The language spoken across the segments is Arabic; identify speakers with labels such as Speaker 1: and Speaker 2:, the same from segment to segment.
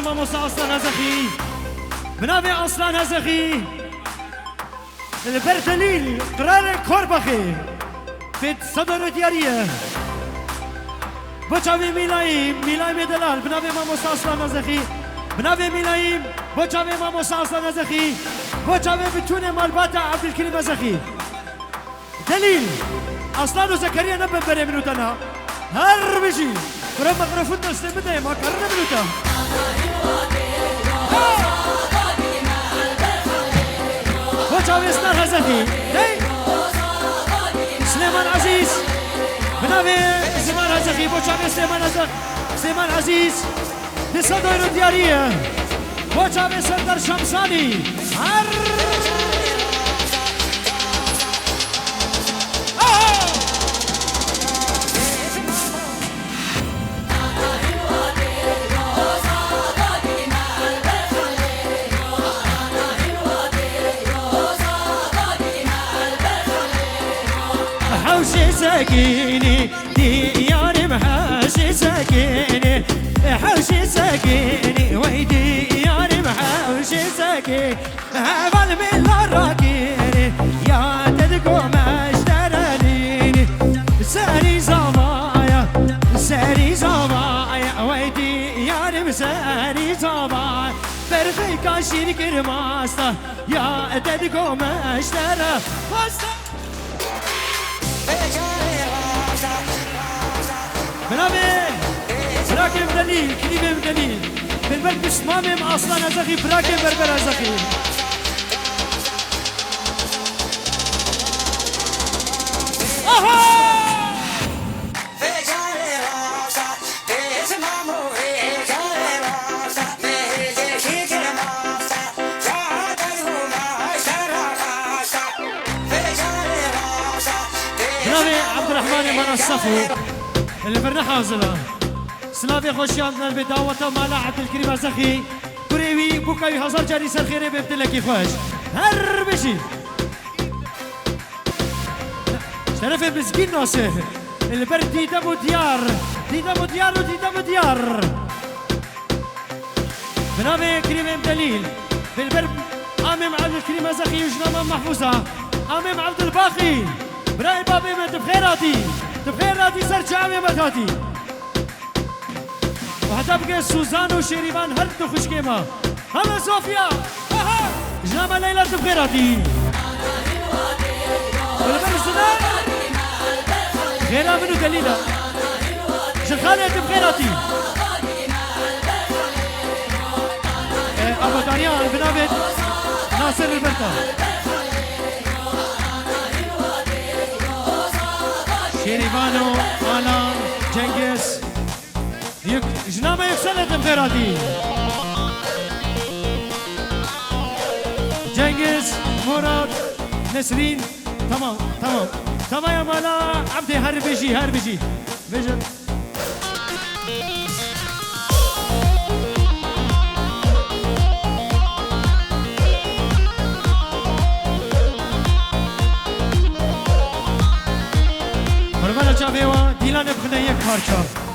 Speaker 1: ماموسا أصلا هزخي بنابي أصلا هزخي البرتليل قرار كوربخي في صدر ديارية بوچاوي ميلايم دلال بنابي ماموسا أصلا هزخي بنابي ميلايم بوچاوي ماموسا أصلا هزخي بوچاوي بتوني مالباتا عبد الكريم هزخي دليل أصلا زكريا نبن بري منوتنا هر بيجي برا مغرفون نستمده ما كرنا منوتا بوچاوي اسنا هزخي سليمان عزيز بنابي سليمان هزخي بوچاوي سليمان عزيز لصدر ديارية بوچاوي سندر شمساني هر حوشي ساكيني دياري محاشي ساكيني حوشي ساكيني ويدياري محوشي ساكيني هبل من الراكيني يا تدقو ما اشترانيني ساري زمايا ويدياري مساري زمايا برفيكا شيرك رماستا يا تدقو ما اشترا بنابي براكم دليل كليبم دليل بالبر بسمامم اصلا ازخي براكم بربر ازخي بنابي عبد الرحمن من الصفو اللي برنا حاضرة سلافي خوشيان البداوة مالا عبد الكريم الزخي كريوي بوكاوي هزار جاري سرخيري ببدلكي خوش هر بشي شرف مسكين ناصر اللي بر ديدا بو ديار بنابي كريم دليل بالبر امام عبد الكريم الزخي وجنامة محفوظة امام عبد الباقي براي بابي من تبخيراتي سرچاوي مداتي وهتبقى سوزان وشيريفان هل تخش كيما هلا صوفيا جنامة ليلى تبخيراتي والبرسنان غيرها منو دليلة شرخالية تبخيراتي أبو دانيال بنابد ناصر البرتا شيريفانو آلان جنگس جنامة يكسلت بخيراتي جنگس مراد نسرين تمام يا مالا عبدي هر بيجي بيجي برمانا جاويوا ديلان بخنا يك پارچا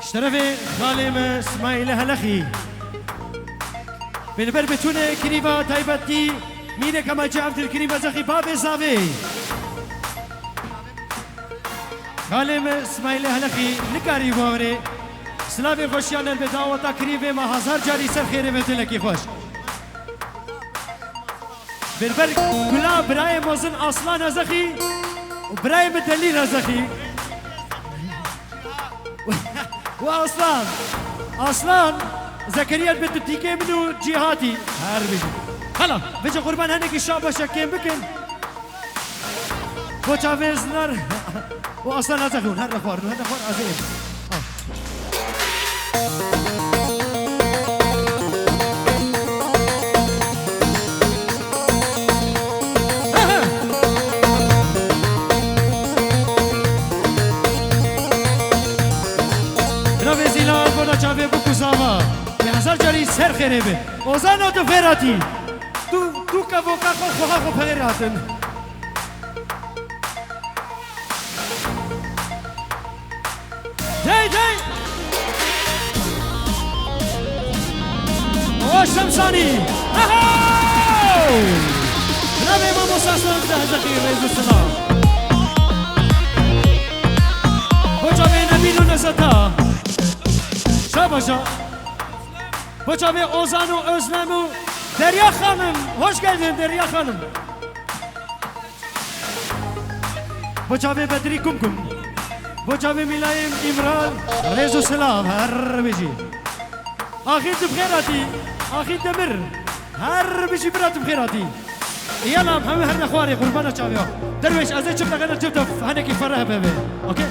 Speaker 1: اشترفي خالم اسماعيل هلخي بالبر بتونه كريبا تايبتي مينه كما جاء عبد الكريم زخي باب زاوي خالم اسماعيل هلخي نكاري بوري سلافي خوشيان البداوة تقريبا ما هزار جاري سر خير بتلكي خوش بالبر كلا براي موزن اصلا نزخي وبراي بدليل نزخي واصلا زكريا بنت تيكي منو جهاتي هربي هلا بيجي قربان هنيك الشعب شكين بكن بوچاويز نار واصلا نزخون هر خوار عظيم چاوی بکو زاوا یه هزار جاری سر خیره به اوزانو تو فراتی تو که بوکا خواه خو پیراتن دی خوش شمسانی اهو بنابه ما مساسلان زخی رئیس السلام بجاوه نبیل و نزتا شاباشا بجاوه اوزان و özlem و دریا خانم hoş geldin دریا خانم بجاوه بدری کمکم بجاوه میلایم امران رئیس السلام هر بجی آخر بخيراتي آخر دمر هر بشي برات بخيراتي يلا همه هر نخواري قربانا شاويو درويش ازاي شفت غير جبته هناك فرح بيبي اوكي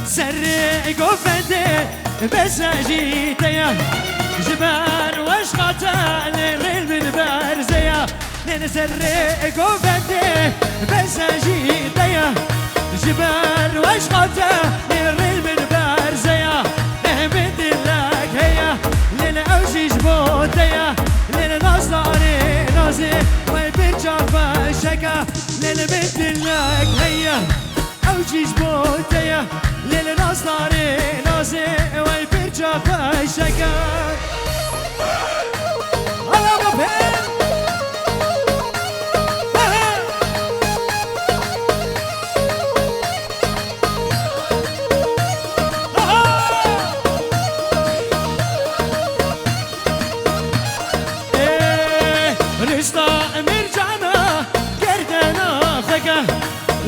Speaker 1: سري قفدي بس جيتيا جبال واشقاتا للريل من بارزيا لين سري قفدي بس جيتيا جبال واشقاتا للريل من بارزيا نهمت لك هيا للعوشي جبوتيا للنصاري نازي ويبرجع فشكا للبنت لك هيا عوشي جبوتيا للنصاري نازي ويبرجع فشكا الله مبهر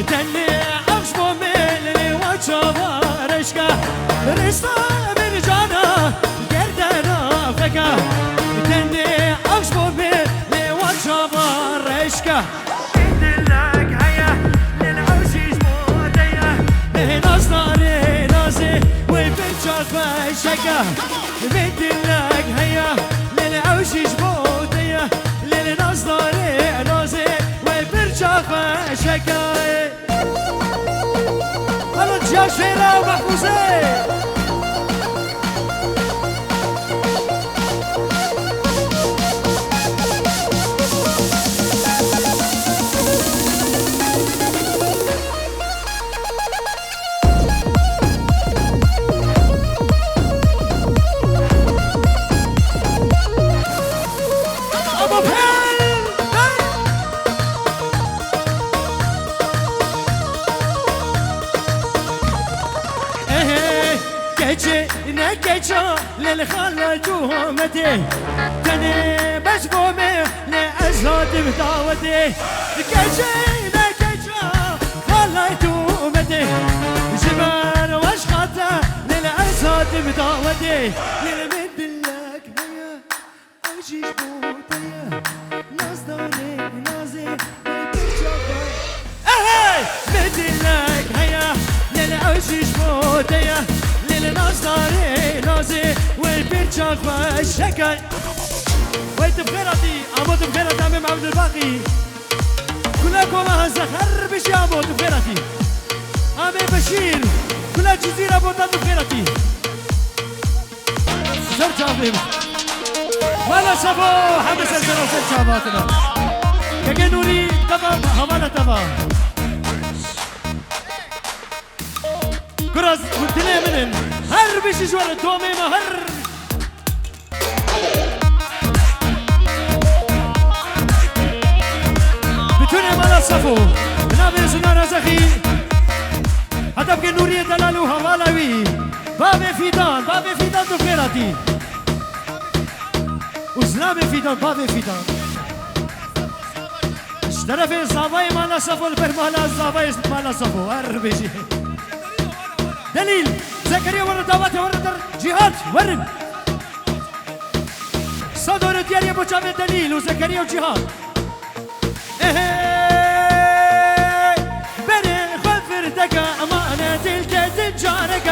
Speaker 1: تني عشبو ملي وشوفا رشكا رشتا برجانا قردنا فكا تني عشبو ملي وشوفا رشكا لك هيا للعوشيش موديا نصدري نازي ويبرجع فشكا لك هيا للعوشيش موديا للنصدري نازي ويبرجع فشكا يا شيرة ومحفوظة نكيتشا للخالة تهمتي تاني بس قومي لأزهد بداوتي نكيتشا خالة تهمتي جبال واشخاطة للأزهد بداوتي للمد لك هيا أوشي جبوتيا نصدري نازي بيتشافا اهي مد لك هيا للأوشي جبوتيا للنصاري نازي والبرشاق والشكل ويت بخيرتي عمود بخيرتي عمي عبد الباقي كلكم هالزخر بشي عمود بخيرتي عمي بشير كل جزيرة بوطن بخيرتي زرت عمي ولا شابو حمس الزر وزر شاباتنا كجنوري تمام حوالا تمام كراز ودلي منن هر بشي جوار الدومي ما هر بتوني مالا صفو بنابي سنانا زخي حتى بكي نوري دلالو هوالاوي بابي فيدان دفيراتي وزلامي فيدان بابي فيدان اشترف الزاوي مالا صفو البرمالا الزاوي مالا صفو هر بشي دليل زكريا ورد دعوته ورد جهاد ورد صدر دياري ابو جابر دليل وزكريا وجهاد بري خفردك امانة الكتل جارك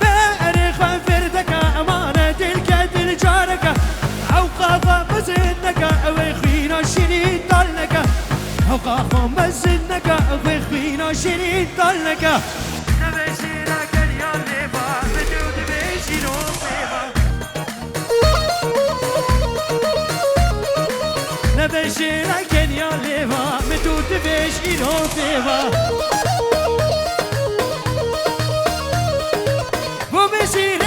Speaker 1: بري خفردك امانة الكتل جارك اوقاف مزنك ويخينا شريط طلك اوقاف مزنك ويخينا شريط طلك نبشرك يا ليفا متوت بيش إيرو فيفا وبشير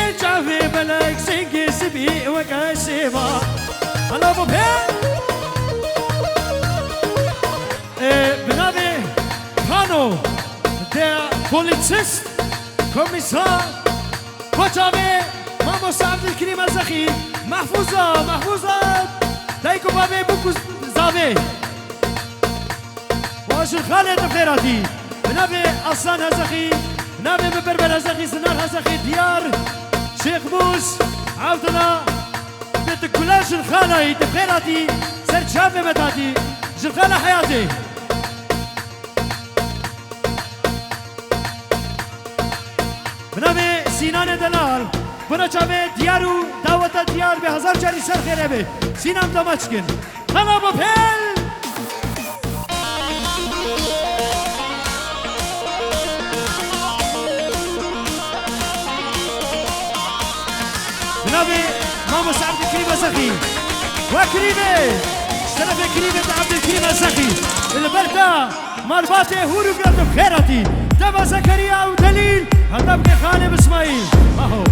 Speaker 1: شفيق وكشيبة هلا ابو بهيل بنابي كانو der Polizist Kommissar Koçavi Mamos Abdülkerim Azaki Mahfuza Dayko Babi Bukuz Zavi Wajir Khaled Khairati بنابي Aslan Azaki بنابي Berber Azaki Sinan Azaki Diyar Sheikh Mus عودنا بيت كلاش الخالة تخيراتي سرت شافي متاتي جرخالة حياتي بنابي سینان دلال بنا چاوه دیارو دعوت دیار به 1000 جاری سر خیره به سینام دماچ کن هلا با پیل بنابي ماما عبد الكريم الزخي وكريمه شرف كريمه عبد الكريم الزخي البركه مرباطه هورو قدم خيراتي تبا زكريا ودليل هضبك خالد اسماعيل اهو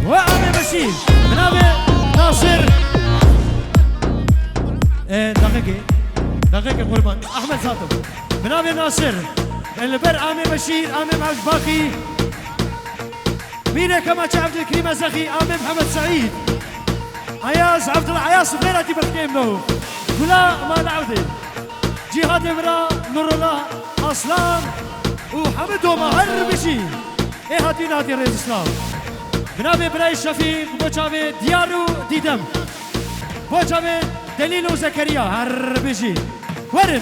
Speaker 1: وعمي بشير بنابي ناصر دقيقة قربان احمد زاطب بنابي ناصر البر عمي بشير عمي معجباخي مينا كما عبد الكريم الزخي عمي محمد سعيد عياز عبد العياس غيرتي بتكيمنو كلها ما نعودي جهاد امرا نور الله اصلان وحمد ومهر بشي ايه هاتي نادي رئيس اسلام بنابي براي شفيق بوچاوي ديارو ديدم بوچاوي دليل وزكريا هر بشي ورن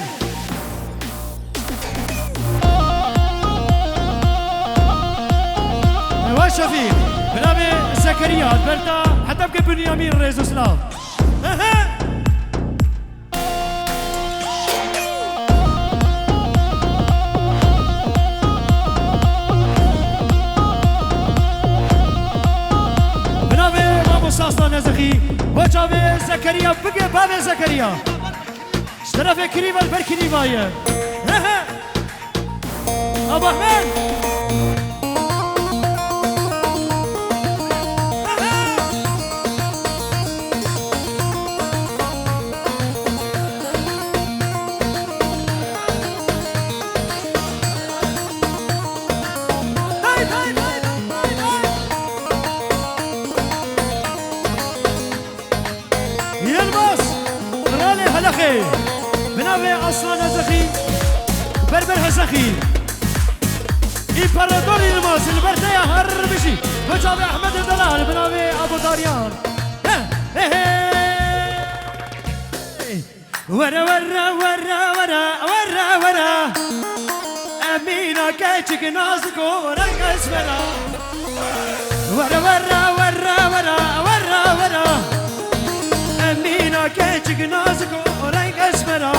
Speaker 1: ايوا شفيق بنابي زكريا برتا حتى بك بنيامين رئيس اسلام ساسنا نزخي وجاوي زكريا بقى بابي زكريا اشترى في كريمة البركني باية أبو أحمد بنابي أصلا زخي بربر هزخي إمبراطوري الماس البرتايا هربشي وجابي أحمد الدلال بنابي أبو داريان ورا ورا ورا ورا ورا ورا أمينة كيتشك نازكو ورق اسمرا ورا ورا ورا ورا ورا ورا أمينة كيتشك نازكو ورق اسمرا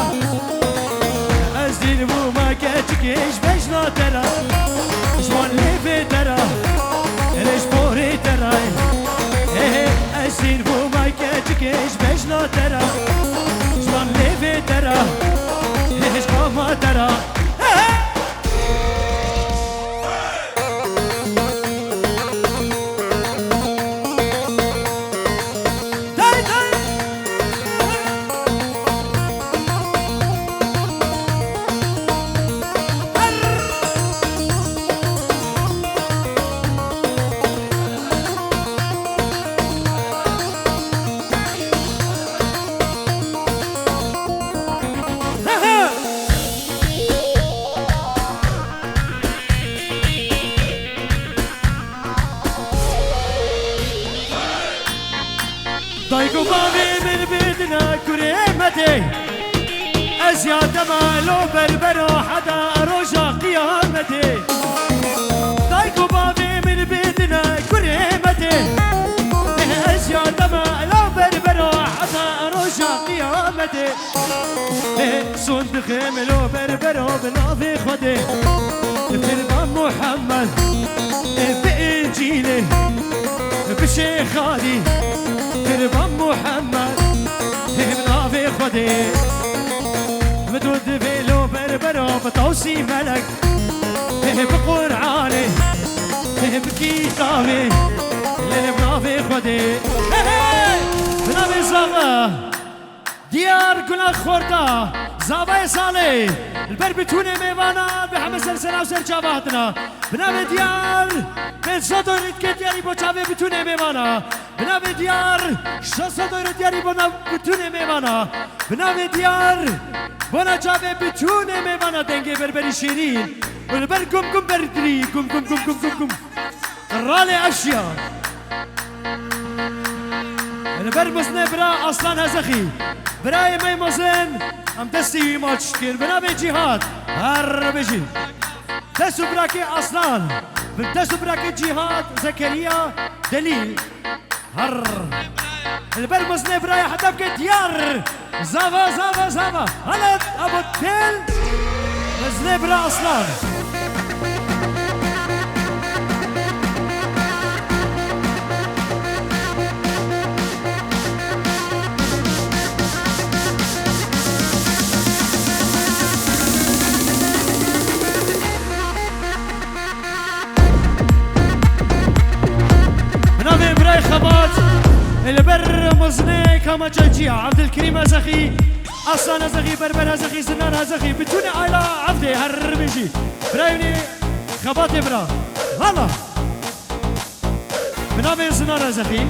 Speaker 1: أزين مو ما كيتشك إيش بيش لا ترى جوان ليفي ترى ليش بوري ترى أزين مو ما كيتشك إيش بيش لا ترى جوان ليفي ترى ليش ما ترى ضايقوا بابي من بيدنا كريمتي أزياد ما لو بربرو حدا رجع قيامتي ضايقوا بابي من بيدنا كريمتي أزياد ما لو بربرو حدا رجع قيامتي صند خيم لو بربرو بنافي خدي فرمان محمد بإنجيلي بشيخ علي فرمان محمد هبنا في خدي مدود فيلو بربرو بتوصي ملك بقرآني بكتابي عبودي بنابي زاغا ديار قنا خوردا زابا صالح البر بتوني ميوانا بحمد سلسلة وسر جاباتنا بنابي ديار بن صدر دياري بو چاوه بتوني ميوانا بنابي ديار شصدر دياري بونا بتوني ميوانا بنابي ديار بونا چاوه بتوني ميوانا دنگه بربری شیرین والبر قم بردري قم رالي اشياء البر مزنه برا اصلا هزخي براي مي مزن ام دستي ماتش كير بنا بجهاد هر بجي دستو براكي اصلا دستو براكي جهاد زكريا دليل هر البر مزنه براي حتى بكي ديار زافا هلا ابو التل مزنه برا اصلا خبات البر مزني كما جاجي عبد الكريم هزخي اصلا هزخي بربر هزخي زنان هزخي بتوني عيلة عبدي هرمجي برايني خبات برا هلا بنابي زنان هزخي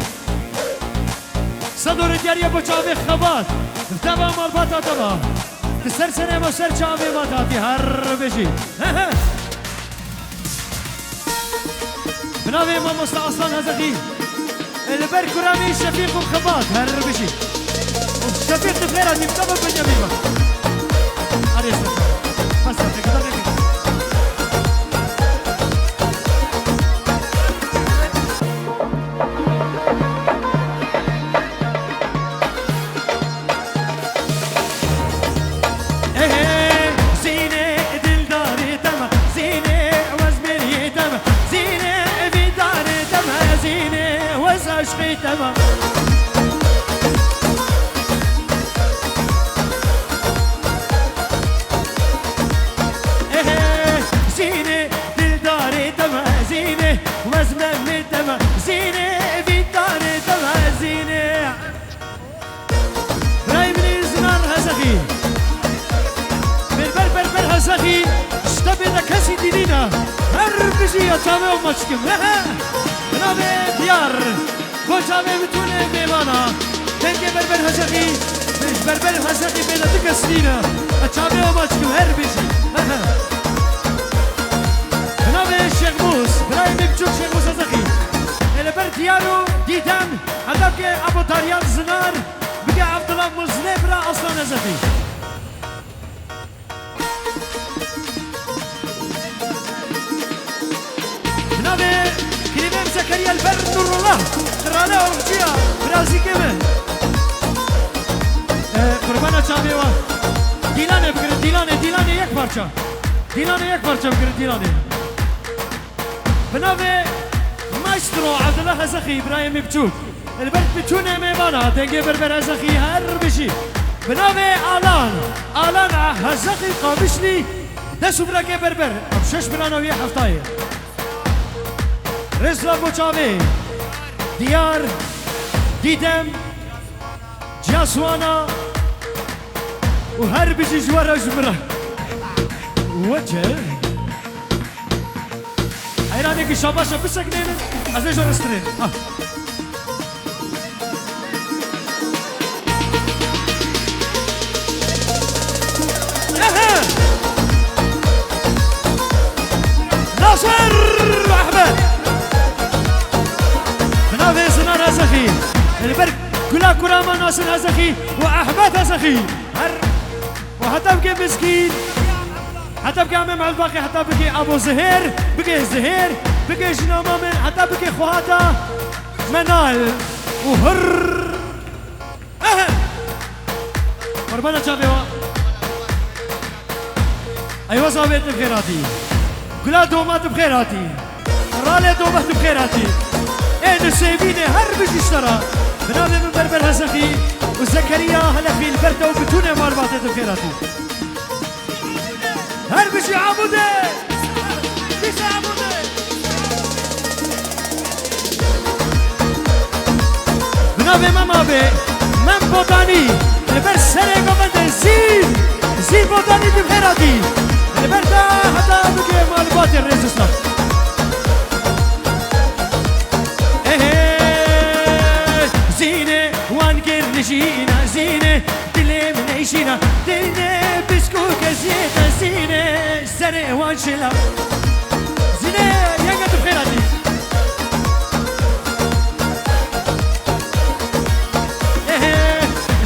Speaker 1: صدور دياريا بوچاوي خبات تبا مالباتا تبا تسر سنه مسر چاوي ماتاتي هرمجي بنابي ما مست اصلا هزخي البر كرامي شفيق وخباط هالربشي شفيق تفيرة نمتبه بنياميمة أريس بس تقدر عشقي تمام زينة دلداري تمام زينة وزمامي تمام زينة في داري تمام زينة راي من الزنار هزخي بالبر هزخي اشتبه كسي دينينا هربشي يا تامي ومشكم بنابي ديار بوچاوه بتونه میوانا دنگه بربر هزخی مش بربر هزخی بلا تکسنینا اچاوه و مچکو هر بیشی بنابه شیخ موس برای مبچوک شیخ موس هزخی البر دیارو دیدم حتی که ابو تاریان زنار بگه عبدالله مزنه برا اصلا هزخی بنابه كريم زكريا البر نور الله رانا ورجيا برازي كمان قربانا چاويوا ديلانه بگير ديلانه يك پارچا ديلانه يك پارچا بگير ديلانه بنابه مايسترو عبدالله هزخي ابراهيم بچوك البرد بتونه ميبانا دنگه بربر هزخي هر بشي بنابه آلان هزخي قابشني دسو براكي بربر بشش برانا ويه حفتايه رزلا بوچاوه ديار ديدم جاسوانا وهر بيجي جوارا جمرة وجه حيراني كي شاباشا بسكنين ازي جورسترين ناصر احمد بنابي زنان هزخي البرك كلها كراما ناصر هزخي واحمد هزخي وحتى بكي مسكين حتى بكي عمي مع الباقي حتى بكي ابو زهير بكي زهير بكي جنا مامن حتى بكي خوهاتا منال وهر قربانا جابيوا ايوا صابت بخيراتي كلها دومات بخيراتي رالي دومات بخيراتي ايه نسيبيني هربش اشترى بنابي من بربر هزخي وزكريا هلا في البردة وبتوني مالباتي بخيراتي هربش يا عبودي بيش يا عبودي بنابه ماما به من بودانی لبر سر گوند زیر بودانی بخیراتی لبر دا حتا بگه مالبات رزسنا زینه وانگر نشینا زینه دلم نیشینا دینه بسکو کزیتا زینه سر وانشلا زینه یکت بخیراتی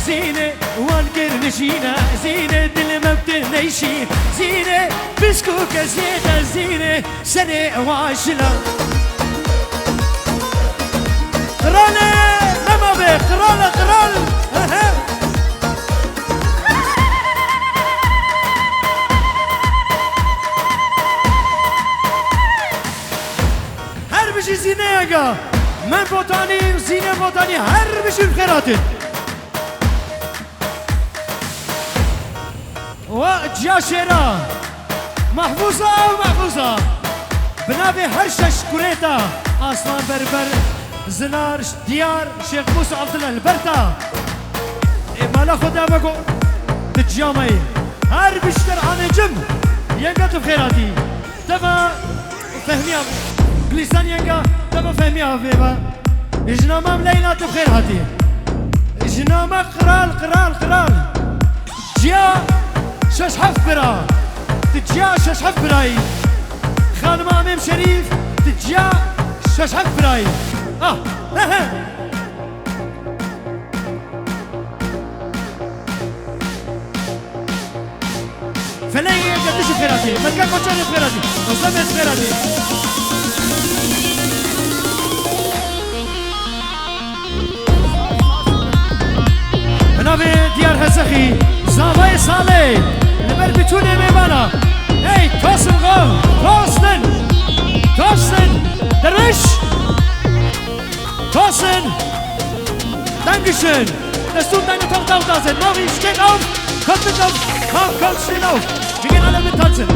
Speaker 1: زینه وانگر نشینا زینه دلم بتنیشی زینه بسکو کزیتا زینه سر وانشلا قراله ماما به قرال هر بشی زینه اگه من بوتانی زینه بوتانی هر بشی بخیراتی و جا شیرا محفوظه بنابه هر شش کوریتا آسمان بربر زنار دیار شیخ موسی عبدالله البرتا مالا خدا بگو تجامعی هر بیشتر آنجم ینگا تو خیراتی تبا فهمیم گلیسان ینگا تبا فهمیم فیبا اجنامم لیلا تو خیراتی اجنامم قرال جیا شش حف برا تجیا شش حف برای خانم امام شریف تجیا شش حف برای فلاي قديش خيراتي مكان كوتشاني خيراتي وسمت خيراتي بنابي ديار هزخي زاوية صالي لبر بتوني ميمانا اي توصل غو توصل درويش Thorsten! Dankeschön! Dass du deine Tochter auch da sind. Mori, steht auf! Kommt mit auf! Komm, steht auf! Wir gehen alle mit tanzen.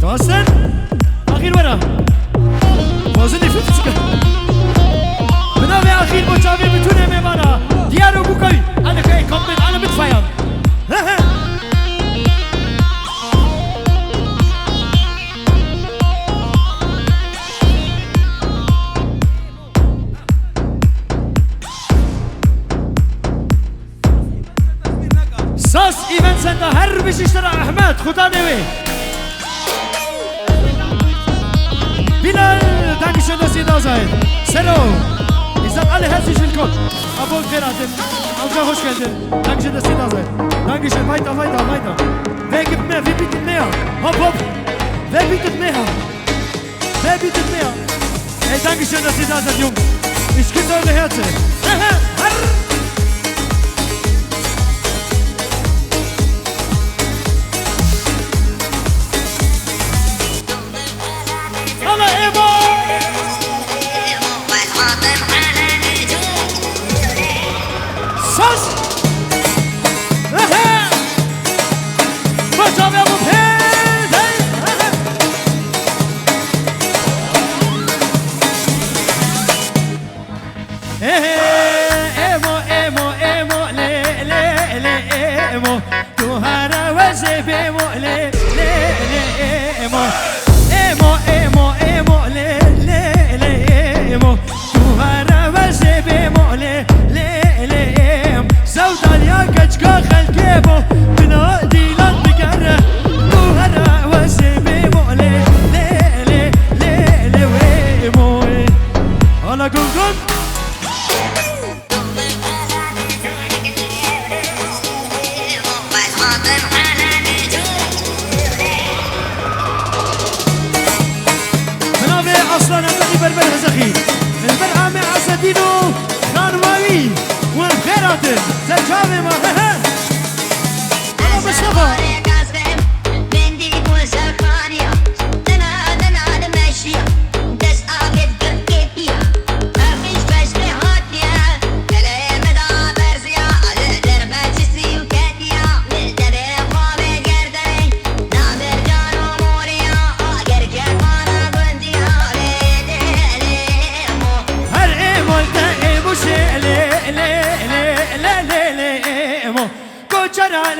Speaker 1: Thorsten? Achir, weiter! Wo sind die 50er? Genau wie Achir, Mochavi, wir tun ihm immer. Diaro, Bukoi! Alle, kommt mit, alle mitfeiern! ساس ایونت سنده هر بشیشتر احمد خدا نوی بلال dankeschön dass ihr da seid Sero ich sag alle herzlich willkommen Abol Kheratim Alka hoş geldin dankeschön dass ihr da seid dankeschön weiter wer gibt mehr wer bietet mehr hopp wer bietet mehr hey dankeschön dass ihr da seid Jungs ich küsse eure Herzen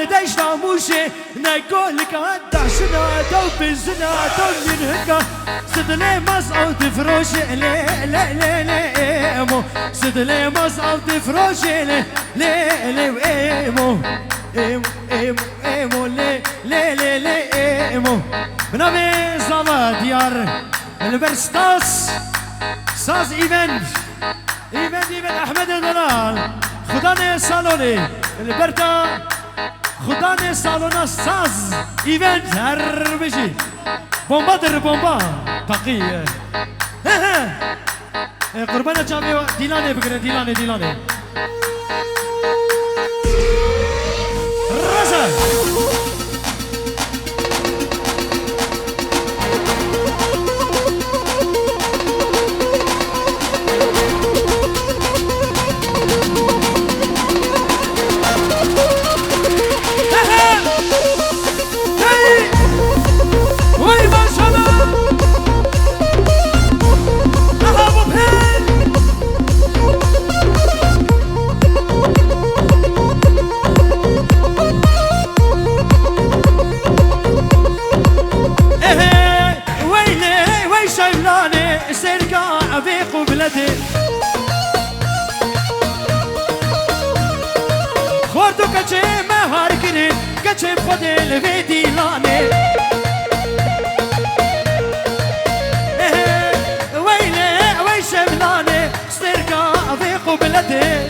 Speaker 1: دايش ناموشي نقولك عداشنا دوب الزنا دوب ينهكا سدلي مصعود فروشي لي لي لي لي ايمو سدلي مصعود فروشي لي لي لي ايمو ايمو ايمو ايمو لي لي لي لي ايمو بنابي زالا ديار البرستاس ساز ايفنت احمد دلال خداني سالوني البرتا خداني سالونا ساز ايفنت هر بشي بومبا در بومبا تقية قربانا جامي ديلاني بقرن ديلاني رزا خوردو کچه مهار کنی کچه خود لوی دیلانه ویله وی شملانه سترگا وی قبلته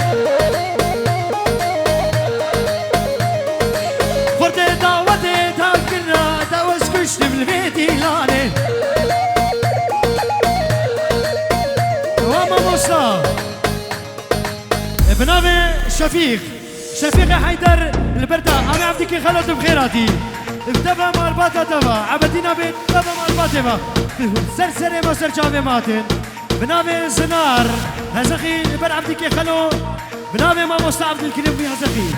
Speaker 1: خورد دعوت تا کرنا دعوت کشتم لوی دیلانه واما موسا بنابي شفيق حيدر البردا انا عبدك خلت بخيراتي افتبا مالباتا تبا عبدينا بيت تبا مالباتا سرسري ما سرجابي ماتن بنابي زنار هزخي البر عبدك خلو بنابي ما مستعبد الكريم في هزخي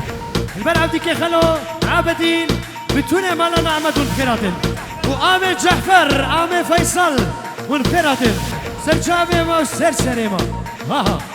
Speaker 1: البر عبدك خلو عبدين بتوني مالا نعمد بخيراتن وآمي جحفر آمي فيصل ونخيراتن سرجابي ما سرسري ما ها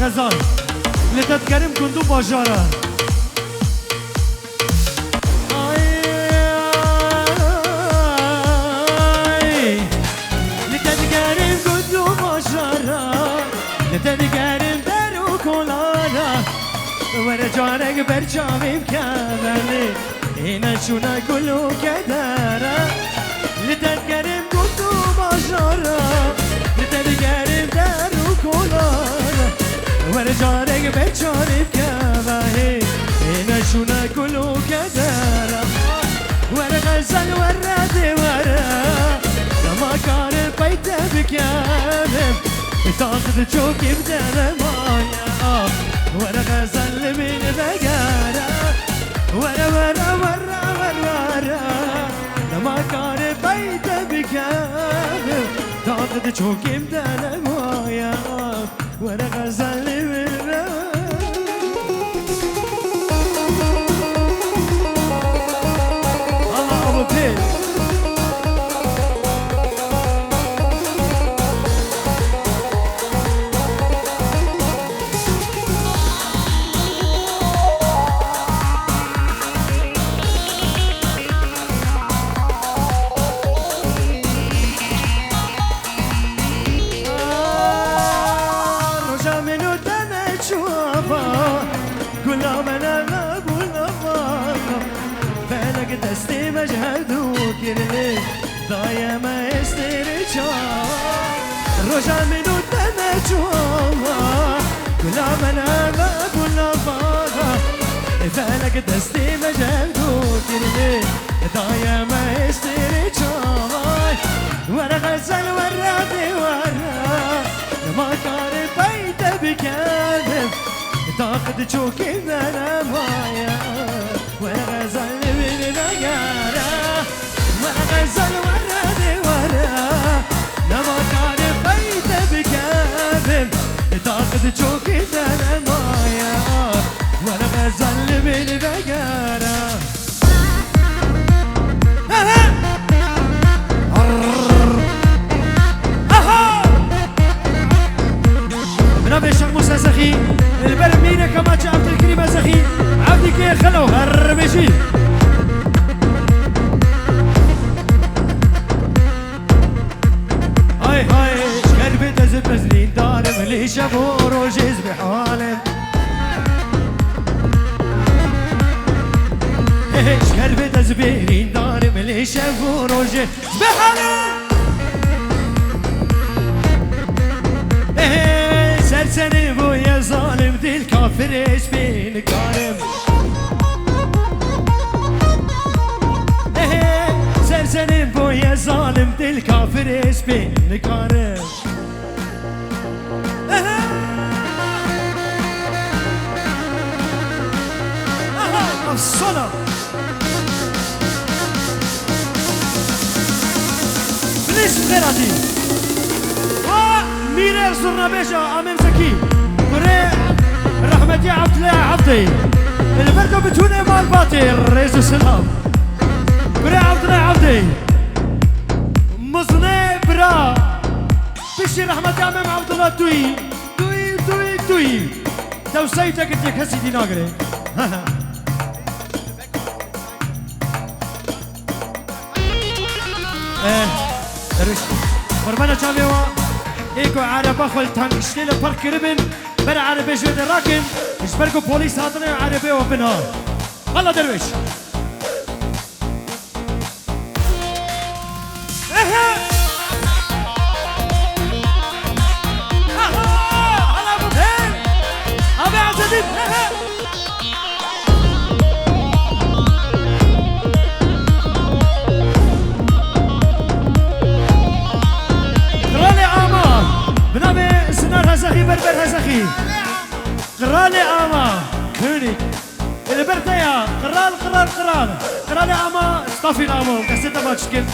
Speaker 1: غزال لتتكرم كندو باجارة لتتكرم كندو باجارة لتتكرم درو كولارا ورجارك برشامي بكاملي هنا شونا كلو كدارا لتتكرم كندو باجارة لتتكرم درو كولارا ورجارك بچارب كباهي هنا شونا كلو كدارا ورغزل ورد ورا لما كان البيت بكامل تاخذ تشوكي بدل مايا ورغزل من بقارا ورا ورا ورا ورا لما كان البيت بكامل تاخذ تشوكي بدل مايا وانا غزل بالله الله ابو بيت دستي مجهدوك يرلي ضايا ما يسترجع رجع منو تنجوا كل عمنا ما كل فاضا فالك دستي مجهدوك يرلي ضايا ما يسترجع ورا غزل ورادي ورا ما كان البيت بكاذب تاخد تشوكي من المايا ورا غزل من نجارة غزل وراني ورا لما كان بيت بكافم تاخذ شوكي انا مايا وانا غزل من بقارة بنابي الشيخ موسى زخي البرمينة كما جاء عبد الكريم زخي عبدي كي خلو هرمشي هاي هاي شكربي تزب مزلين دارم اللي شافور وجيز بحالم شكربي تزبيرين دارم اللي شافور وجيز بحالم سرسني بو يا ظالم دي الكافر ايش بين كارم سرسني بو يا ظالم دي الكافر ايش بين كارم الصلاة بليش بغيراتي ميرير زرنابيشة أمام زكي كوري رحمتي عبد الله عبدي البردو بتوني مال باطل رئيس السلام كوري عبد الله عبدي مصنع برا بشي رحمتي أمام عبد الله توي توي توي توي توسيتك انت كسي دي ناقري دروش قربانا شاميوا ايكو عربا خل تنشتيل بارك ربن بر عربي جود راكن مش بركو بوليس هاتنا عربي وبنها والله درويش هلا ابو فين ابي عزدين بنابي سنار هزخي بربر هزخي قرالي آما هوني البرتايا قرالي آما اصطافي الآما وكسيتا ما تشكل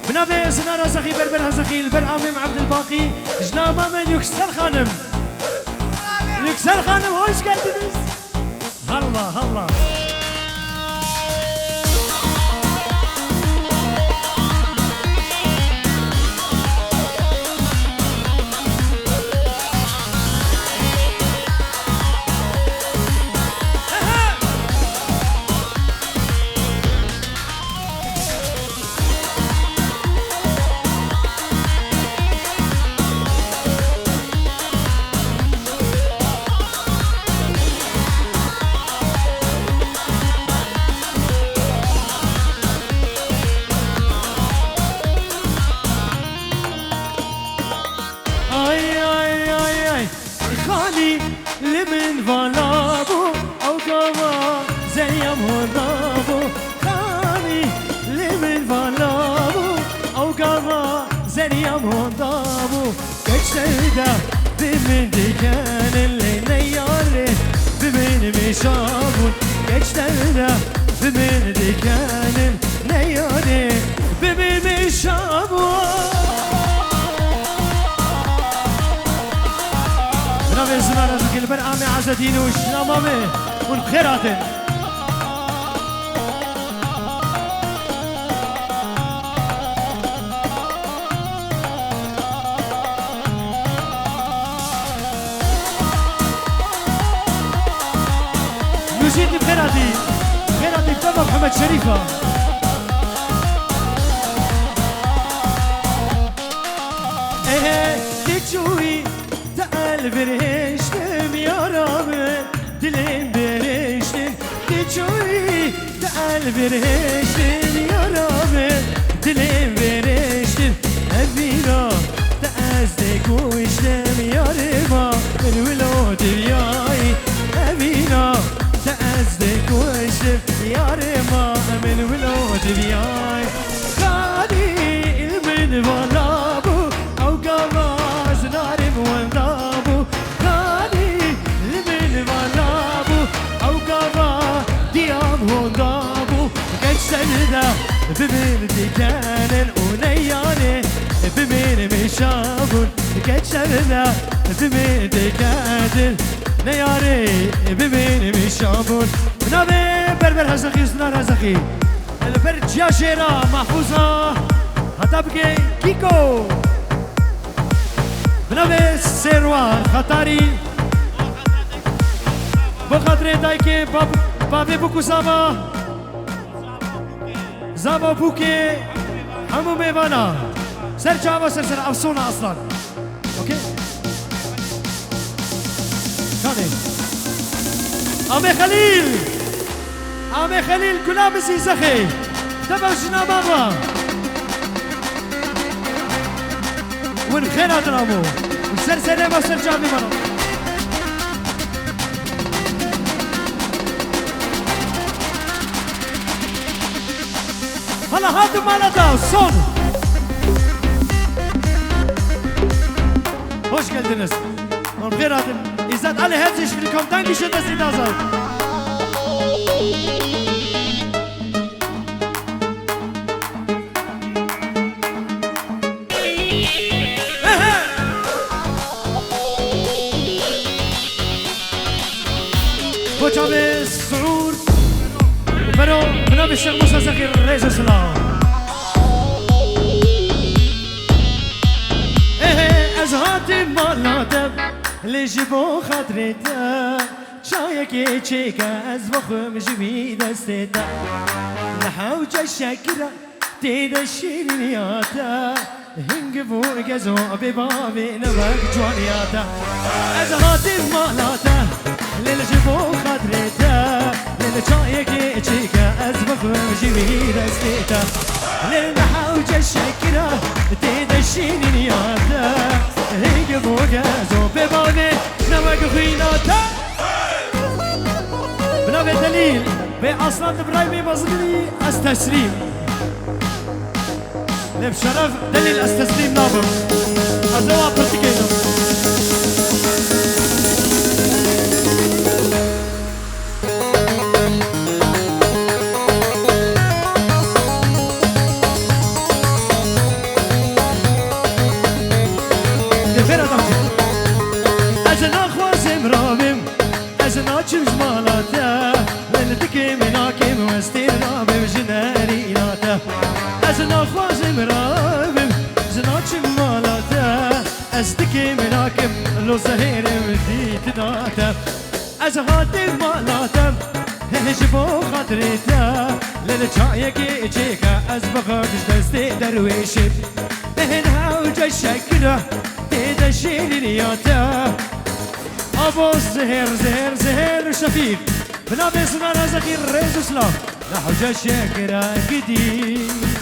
Speaker 1: بنابي سنار هزخي بربر هزخي البر آميم عبد الباقي جنابا من يكسر خانم هوش قلبي هلا لمن فالابو او كما زيام هنابو خاني لمن فالابو او كما زيام هنابو كشتيدا بمن دكان اللي نياري بمن مشابون كشتيدا بمن دكان نياري بمن مشابون بنابي زمان ازوك البر آمي عزدين وشنا مامي والبخيراتين نجيتي بخيراتي بتبا محمد شريفة تجوي برهشتم يا رب دلم برهشتم تجوي تعال برهشتم يا رب دلم برهشتم أبينا تأزدك وشتم يا ربا من ولود بياي أبينا تأزدك وشتم يا ربا من ولود بياي خالي من بلابو أو قواز نارم وندابو خالي من بلابو أو قواز ديام وندابو كجسد بمن ديكان ونياني بمن مشابون كتشرنا بمن ديكان نياري بمن مشابون بنابي بربر هزخي سنان هزخي البر جاشيرا محفوظة هتبقى كيكو بنابي سيروان خطاري بخاطر دايكي بابي بوكو زابا زابا بوكي همو ميوانا سر جاوا سر افسونا اصلا اوكي كاني امي خليل كلام زيزخي تبع جنا بابا وين خير درامو سر ما سر جابي مرة هلا هاتوا مالتا son hoş geldiniz und wir hatten ihr seid alle herzlich willkommen danke schön dass ihr da seid وجابي سرور برو بنابي الشيخ موسى زكي الرئيس السلام ازهاتي مالاتم اللي جيبو خاطريتا شايكي تشيكا ازبخم جبي دستيتا نحوجة الشاكرة تيدا الشيرينياتا هنقفو قزو ببابي نبك جوانياتا ازهاتي مالاتم اللي جيبو خاطريتا شايكي تشيكا ازبخم جبي دستيتا للنحوجة الشاكرة تيدا الشيرينياتا هيك فوقا زوبي بابي نوك خيناتا بنابي دليل بأصلا برايمي مظلمي استسليم بشرف دليل استسليم نابم أزوا برتكينو ازدكي مناكم لو زهير وديت ناتم ازهاتي مالاتم هجبو خاطريتا للجايكي جيكا ازبخك دستي درويشي هنها وجا الشكرة تيدا شيرينياتا ابو زهير شفيق بلا بيسنا زغير ريز اسلام نحوجا الشكرة قديم